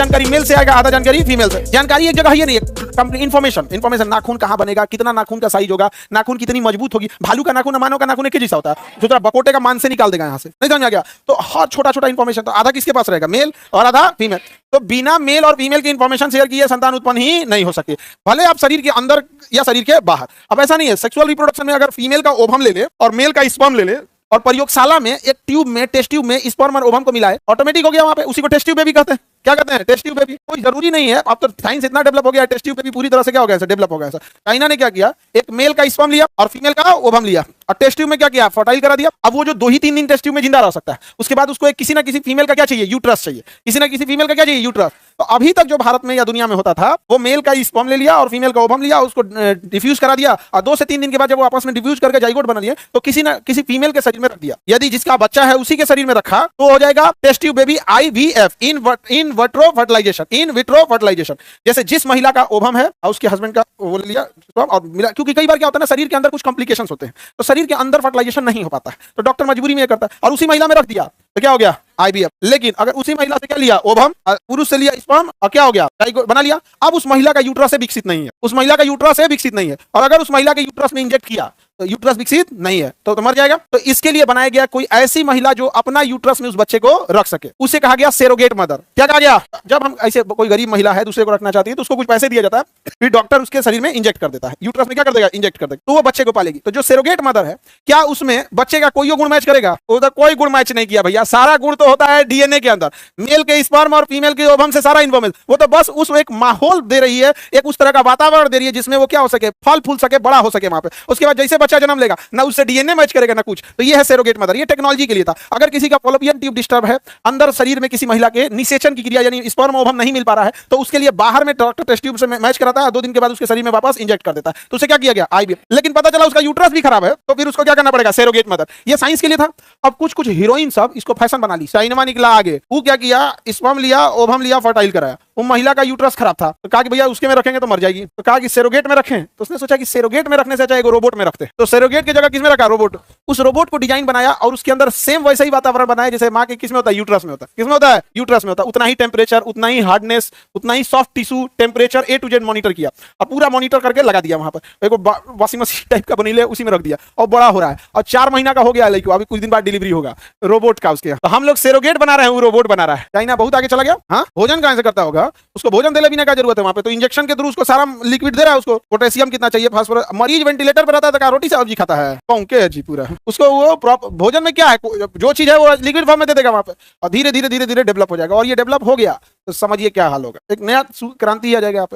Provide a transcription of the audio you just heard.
जानकारी मेल से आएगा, आधा जानकारी फीमेल से। जानकारी एक जगह ही नहीं है, इन्फॉर्मेशन नाखून कहाँ बनेगा, कितना नाखून का साइज होगा, नाखून कितनी मजबूत होगी। भालू का नाखून मानव का नाखून एक जैसा होता है, जो बकोटे का मान से निकाल देगा यहाँ से, नहीं समझ आ गया। तो हर छोटा छोटा इन्फॉर्मेशन तो आधा किसके पास रहेगा, मेल और आधा फीमेल। तो बिना मेल और फीमेल की इन्फॉर्मेशन शेयर किए संतान उत्पन्न ही नहीं हो सकती, भले आप शरीर के अंदर या शरीर के बाहर। अब ऐसा नहीं है, सेक्सुअल रिप्रोडक्शन में अगर फीमेल का ओवम ले ले और मेल का स्पर्म ले ले और प्रयोगशाला में एक ट्यूब में, टेस्ट ट्यूब में स्पर्म और ओवम को मिलाए, ऑटोमेटिक हो गया वहां पे, उसी को टेस्ट ट्यूब बेबी कहते हैं। क्या कहते हैं, टेस्ट ट्यूब बेबी। कोई जरूरी नहीं है, अब तो साइंस इतना डेवलप हो गया, टेस्ट ट्यूब बेबी पूरी तरह से क्या हो गया, डेवलप हो गया। चाइना ने क्या किया, एक मेल का स्पर्म लिया और फीमेल का ओवम लिया और टेस्ट ट्यूब में क्या किया, फर्टाइल करा दिया। अब वो जो 2 ही 3 दिन टेस्ट ट्यूब में जिंदा रह सकता है, उसके बाद उसको एक किसी ना किसी फीमेल का क्या चाहिए, यूट्रस चाहिए, किसी ना किसी फीमेल का क्या चाहिए, यूट्रस। तो अभी तक जो भारत में या दुनिया में होता था, वो मेल का स्पर्म ले लिया और फीमेल का ओवम लिया, उसको डिफ्यूज करा दिया और 2 से 3 दिन के बाद जब वो आपस में डिफ्यूज करके जाइगोट बना दिए, तो किसी ना किसी फीमेल के शरीर में रख दिया। यदि जिसका बच्चा है उसी के शरीर में रखा तो हो जाएगा test tube baby, IVF, in vitro fertilisation. जैसे जिस महिला का ओवम है और उसके हस्बैंड का वो ले लिया और मिला, क्योंकि कई बार क्या होता है ना, शरीर के अंदर कुछ कॉम्प्लिकेशंस होते हैं, तो शरीर के अंदर फर्टिलाइजेशन नहीं हो पाता है, तो डॉक्टर मजबूरी में ये करता है और उसी महिला में रख दिया, तो क्या हो गया, IVF। लेकिन अगर उसी महिला से क्या लिया, ओवम, पुरुष से लिया स्पर्म और क्या हो गया, जाइगोट बना लिया। अब उस महिला का यूट्रस से विकसित नहीं है, उस महिला का यूट्रस से विकसित नहीं है, और अगर उस महिला के यूट्रस में इंजेक्ट किया तो यूट्रस विकसित नहीं है, तो मर जाएगा। तो इसके लिए बनाया गया कोई ऐसी महिला जो अपना यूट्रस में उस बच्चे को रख सके, उसे कहा गया सेरोगेट मदर। क्या कहा गया, जब हम ऐसे कोई गरीब महिला है दूसरे को रखना चाहती है तो उसको कुछ पैसे दिया जाता है, फिर डॉक्टर उसके शरीर में इंजेक्ट कर देता है, यूट्रस में क्या कर देगा, इंजेक्ट कर देगा, तो वो बच्चे को पालेगी। तो जो सेरोगेट मदर है, क्या उसमें बच्चे का कोई गुण मैच करेगा, उधर कोई गुण मैच नहीं किया भैया, सारा गुण तो होता है डीएनए के अंदर, मेल के स्पर्म और फीमेल के ओवम से सारा इन्फॉर्मेशन। वो तो बस उस एक माहौल दे रही है, एक उस तरह का वातावरण दे रही है जिसमें वो क्या हो सके, फल फूल सके, बड़ा हो सके वहां पे। उसके बाद जैसे बच्चा जन्म लेगा ना उससे डीएनए मैच करेगा ना कुछ, तो ये है सेरोगेट मदर। ये टेक्नोलॉजी के लिए था। अगर किसी का फॉलोपियन ट्यूब डिस्टर्ब है, अंदर शरीर में किसी महिला के निषेचन की क्रिया यानी स्पर्म ओवम नहीं मिल पा रहा है, तो उसके लिए बाहर में डॉक्टर टेस्ट ट्यूब से मैच कराता है, 2 दिन के बाद उसके शरीर में वापस इंजेक्ट कर देता है, तो उसे क्या किया गया, IVF। लेकिन पता चला उसका यूट्रस भी खराब है, तो फिर उसको क्या करना पड़ेगा, सेरोगेट मदर। ये साइंस के लिए था। अब कुछ कुछ हीरोइन सब इसको फैशन बना ली, चाइना निकला आगे, वो क्या किया, स्पर्म लिया, ओवम लिया, फर्टाइल कराया। वो महिला का यूट्रस खराब था, तो कहा कि भैया उसके में रखेंगे तो मर जाएगी, तो कहा कि सेरोगेट में रखें। तो उसने सोचा कि सेरोगेट में रखने से चाहे रोबोट में रखते, तो सेरोगेट की जगह किस में रखा, रोबोट। उस रोबोट को डिजाइन बनाया और उसके अंदर सेम वैसा ही वातावरण बनाया जैसे मां के किस में होता है, यूट्रस में होता है। किस में होता है, यूट्रस में होता है। उतना ही टेम्परेचर, उतना ही हार्डनेस, उतना ही soft tissue, temperature A to Z monitor किया और पूरा मॉनिटर करके लगा दिया वहां पर। एक वॉशिंग मशीन टाइप का बनी ले, उसी में रख दिया और बड़ा हो रहा है, और 4 महीना का हो गया लड़की, अभी कुछ दिन बाद डिलीवरी होगा रोबोट का उसके। तो हम लोग सेरोगेट बना रहे हैं, वो रोबोट बना रहा है। चाइना बहुत आगे चला गया। हाँ, भोजन कहां से करता होगा, उसको भोजन देने पीने का जरूरत है वहां पे, तो इंजेक्शन के थ्रू उसको सारा लिक्विड दे रहा है, उसको पोटेशियम कितना चाहिए, फास्फोरस। मरीज वेंटिलेटर पर रहता है तो रोटी सब्जी खाता है, कौन जी पूरा उसको वो भोजन में क्या है, जो चीज है वो लिक्विड फॉर्म में दे देगा वहां पे, और धीरे धीरे धीरे धीरे डेवलप हो जाएगा। और ये डेवलप हो गया तो समझिए क्या हाल होगा, एक नया क्रांति आ जाएगा यहाँ पे।